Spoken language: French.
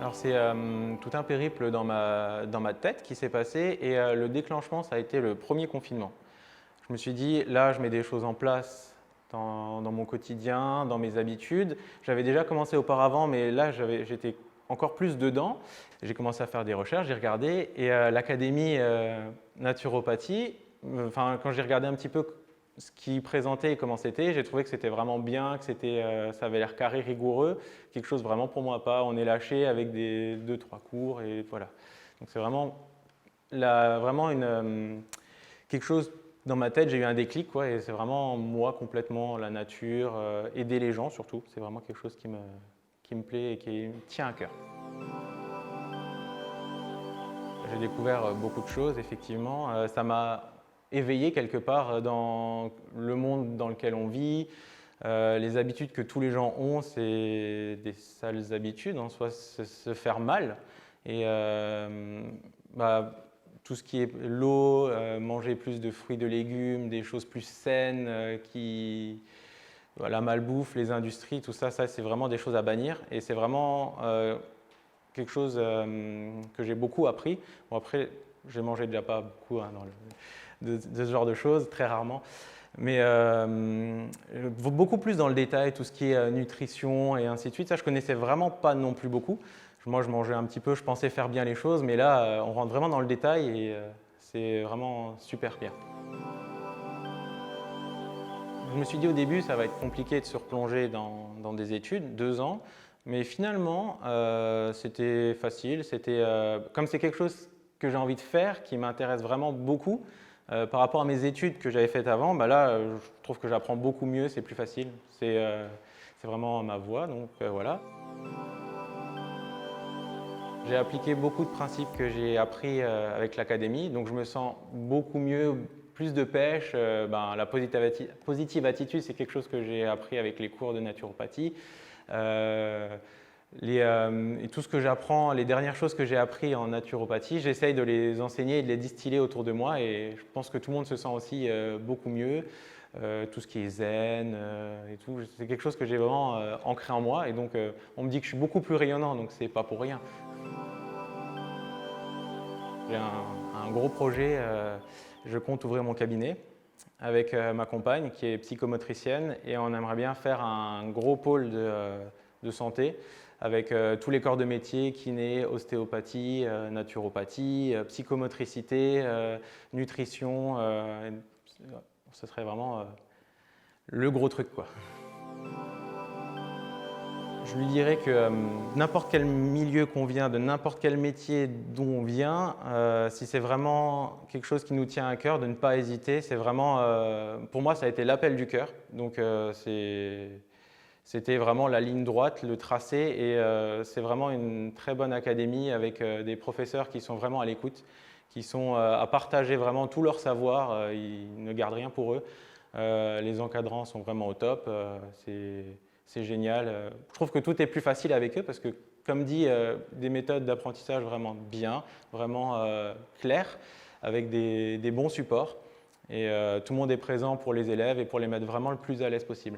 Alors c'est tout un périple dans ma tête qui s'est passé et le déclenchement, ça a été le premier confinement. Je me suis dit, là, je mets des choses en place dans mon quotidien, dans mes habitudes. J'avais déjà commencé auparavant, mais là, j'étais encore plus dedans. J'ai commencé à faire des recherches, j'ai regardé et l'académie naturopathie, quand j'ai regardé un petit peu ce qu'ils présentaient et comment c'était, j'ai trouvé que c'était vraiment bien, que ça avait l'air carré, rigoureux, quelque chose vraiment pour moi, pas on est lâché avec des 2-3 cours et voilà. Donc c'est vraiment, quelque chose dans ma tête, j'ai eu un déclic quoi, et c'est vraiment moi complètement, la nature, aider les gens surtout, c'est vraiment quelque chose qui me plaît et qui me tient à cœur. J'ai découvert beaucoup de choses, effectivement. Ça m'a éveillé quelque part dans le monde dans lequel on vit. Les habitudes que tous les gens ont, c'est des sales habitudes, en soi, se faire mal. Et tout ce qui est l'eau, manger plus de fruits, de légumes, des choses plus saines, la malbouffe, les industries, tout ça, c'est vraiment des choses à bannir. Et c'est vraiment quelque chose que j'ai beaucoup appris. Bon, après, j'ai mangé déjà pas beaucoup hein, de ce genre de choses, très rarement. Mais beaucoup plus dans le détail, tout ce qui est nutrition et ainsi de suite. Ça, je connaissais vraiment pas non plus beaucoup. Moi, je mangeais un petit peu, je pensais faire bien les choses, mais là, on rentre vraiment dans le détail et c'est vraiment super bien. Je me suis dit au début, ça va être compliqué de se replonger dans des études, 2 ans. Mais finalement, c'était facile. Comme c'est quelque chose que j'ai envie de faire, qui m'intéresse vraiment beaucoup, par rapport à mes études que j'avais faites avant, là, je trouve que j'apprends beaucoup mieux, c'est plus facile. C'est vraiment ma voie, donc voilà. J'ai appliqué beaucoup de principes que j'ai appris avec l'académie, donc je me sens beaucoup mieux, plus de pêche. La positive attitude, c'est quelque chose que j'ai appris avec les cours de naturopathie. Et tout ce que j'apprends, les dernières choses que j'ai appris en naturopathie, j'essaye de les enseigner et de les distiller autour de moi et je pense que tout le monde se sent aussi beaucoup mieux. Tout ce qui est zen et tout, c'est quelque chose que j'ai vraiment ancré en moi et donc on me dit que je suis beaucoup plus rayonnant, donc c'est pas pour rien. J'ai un gros projet, je compte ouvrir mon cabinet avec ma compagne qui est psychomotricienne et on aimerait bien faire un gros pôle de santé avec tous les corps de métier, kiné, ostéopathie, naturopathie, psychomotricité, nutrition. Ce serait vraiment le gros truc quoi. Je lui dirais que n'importe quel milieu qu'on vient, de n'importe quel métier d'où on vient, si c'est vraiment quelque chose qui nous tient à cœur, de ne pas hésiter. C'est vraiment, pour moi, ça a été l'appel du cœur. Donc c'était vraiment la ligne droite, le tracé, et c'est vraiment une très bonne académie avec des professeurs qui sont vraiment à l'écoute, qui sont à partager vraiment tout leur savoir. Ils ne gardent rien pour eux. Les encadrants sont vraiment au top. C'est génial. Je trouve que tout est plus facile avec eux parce que, comme dit, des méthodes d'apprentissage vraiment bien, vraiment claires, avec des bons supports. Et tout le monde est présent pour les élèves et pour les mettre vraiment le plus à l'aise possible.